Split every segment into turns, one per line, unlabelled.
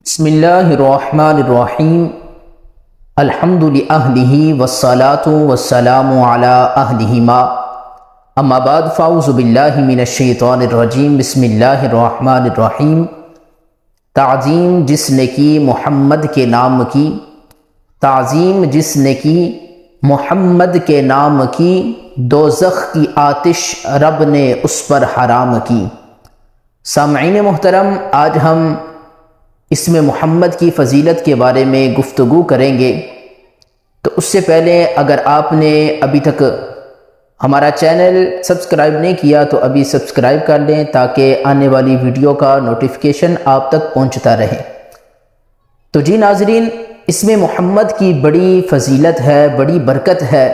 بسم اللہ الرحمن الرحیم الحمد للہ والصلاة والسلام علی اہلہما اما بعد فاعوذ باللہ من الشیطان الرجیم بسم اللہ الرحمن الرحیم تعظیم جس نے کی محمد کے نام کی، تعظیم جس نے کی محمد کے نام کی، دوزخ کی آتش رب نے اس پر حرام کی۔ سامعین محترم، آج ہم اسم محمد کی فضیلت کے بارے میں گفتگو کریں گے۔ تو اس سے پہلے اگر آپ نے ابھی تک ہمارا چینل سبسکرائب نہیں کیا تو ابھی سبسکرائب کر لیں تاکہ آنے والی ویڈیو کا نوٹیفیکیشن آپ تک پہنچتا رہے۔ تو جی ناظرین، اسم محمد کی بڑی فضیلت ہے، بڑی برکت ہے۔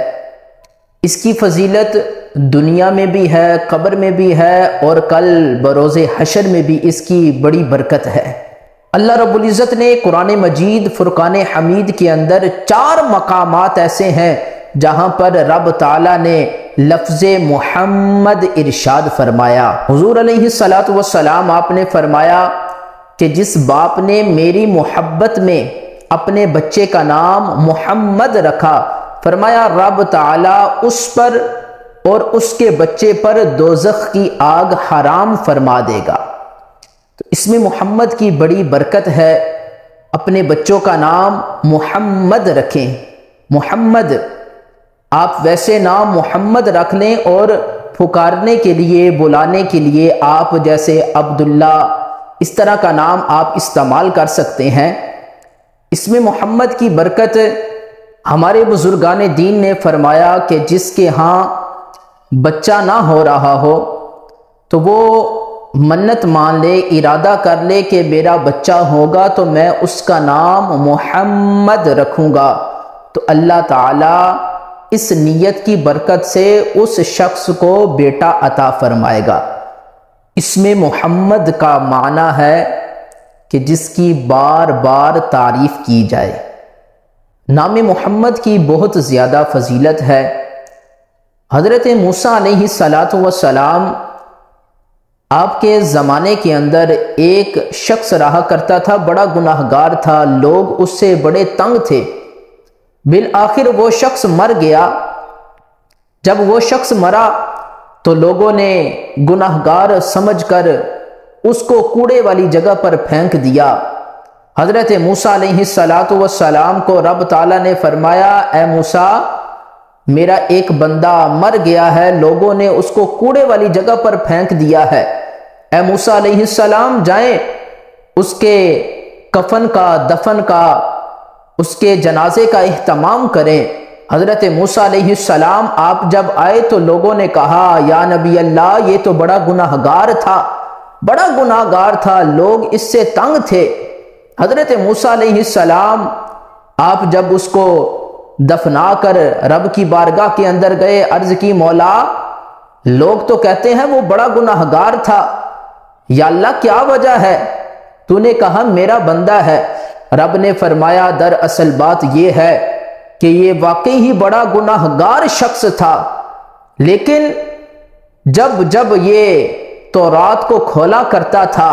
اس کی فضیلت دنیا میں بھی ہے، قبر میں بھی ہے، اور کل بروز حشر میں بھی اس کی بڑی برکت ہے۔ اللہ رب العزت نے قرآن مجید فرقان حمید کے اندر 4 مقامات ایسے ہیں جہاں پر رب تعالیٰ نے لفظ محمد ارشاد فرمایا۔ حضور علیہ الصلاۃ والسلام آپ نے فرمایا کہ جس باپ نے میری محبت میں اپنے بچے کا نام محمد رکھا، فرمایا رب تعالیٰ اس پر اور اس کے بچے پر دوزخ کی آگ حرام فرما دے گا۔ تو اس میں محمد کی بڑی برکت ہے۔ اپنے بچوں کا نام محمد رکھیں۔ محمد، آپ ویسے نام محمد رکھ لیں اور پکارنے کے لیے، بلانے کے لیے آپ جیسے عبداللہ، اس طرح کا نام آپ استعمال کر سکتے ہیں۔ اس میں محمد کی برکت، ہمارے بزرگان دین نے فرمایا کہ جس کے ہاں بچہ نہ ہو رہا ہو تو وہ منت مان لے، ارادہ کر لے کہ میرا بچہ ہوگا تو میں اس کا نام محمد رکھوں گا، تو اللہ تعالیٰ اس نیت کی برکت سے اس شخص کو بیٹا عطا فرمائے گا۔ اس میں محمد کا معنی ہے کہ جس کی بار بار تعریف کی جائے۔ نام محمد کی بہت زیادہ فضیلت ہے۔ حضرت موسیٰ علیہ السلام آپ کے زمانے کے اندر ایک شخص رہا کرتا تھا، بڑا گناہگار تھا، لوگ اس سے بڑے تنگ تھے۔ بالآخر وہ شخص مر گیا۔ جب وہ شخص مرا تو لوگوں نے گناہگار سمجھ کر اس کو کوڑے والی جگہ پر پھینک دیا۔ حضرت موسیٰ علیہ السلام کو رب تعالیٰ نے فرمایا، اے موسیٰ، میرا ایک بندہ مر گیا ہے، لوگوں نے اس کو کوڑے والی جگہ پر پھینک دیا ہے۔ اے موسیٰ علیہ السلام، جائیں اس کے کفن کا، دفن کا، اس کے جنازے کا اہتمام کریں۔ حضرت موسیٰ علیہ السلام آپ جب آئے تو لوگوں نے کہا، یا نبی اللہ، یہ تو بڑا گناہگار تھا، بڑا گناہگار تھا، لوگ اس سے تنگ تھے۔ حضرت موسیٰ علیہ السلام آپ جب اس کو دفنا کر رب کی بارگاہ کے اندر گئے، عرض کی، مولا، لوگ تو کہتے ہیں وہ بڑا گناہگار تھا، یا اللہ کیا وجہ ہے؟ تو نے کہا میرا بندہ ہے۔ رب نے فرمایا دراصل بات یہ ہے کہ یہ واقعی ہی بڑا گناہگار شخص تھا، لیکن جب یہ تورات کو کھولا کرتا تھا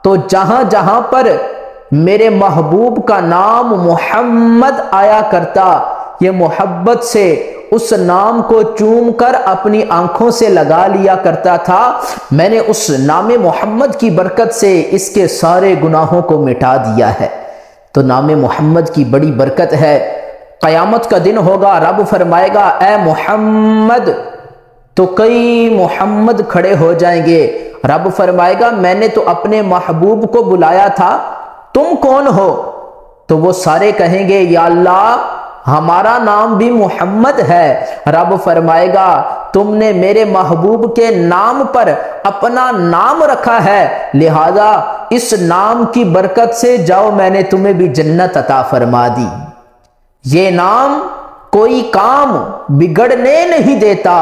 تو جہاں جہاں پر میرے محبوب کا نام محمد آیا کرتا، یہ محبت سے اس نام کو چوم کر اپنی آنکھوں سے لگا لیا کرتا تھا۔ میں نے اس نام محمد کی برکت سے اس کے سارے گناہوں کو مٹا دیا ہے۔ تو نام محمد کی بڑی برکت ہے۔ قیامت کا دن ہوگا، رب فرمائے گا، اے محمد، تو کئی محمد کھڑے ہو جائیں گے۔ رب فرمائے گا، میں نے تو اپنے محبوب کو بلایا تھا، تم کون ہو؟ تو وہ سارے کہیں گے، یا اللہ، ہمارا نام بھی محمد ہے۔ رب فرمائے گا، تم نے میرے محبوب کے نام پر اپنا نام رکھا ہے، لہذا اس نام کی برکت سے جاؤ، میں نے تمہیں بھی جنت عطا فرما دی۔ یہ نام کوئی کام بگڑنے نہیں دیتا،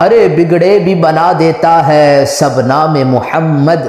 ارے بگڑے بھی بنا دیتا ہے، سب نام محمد۔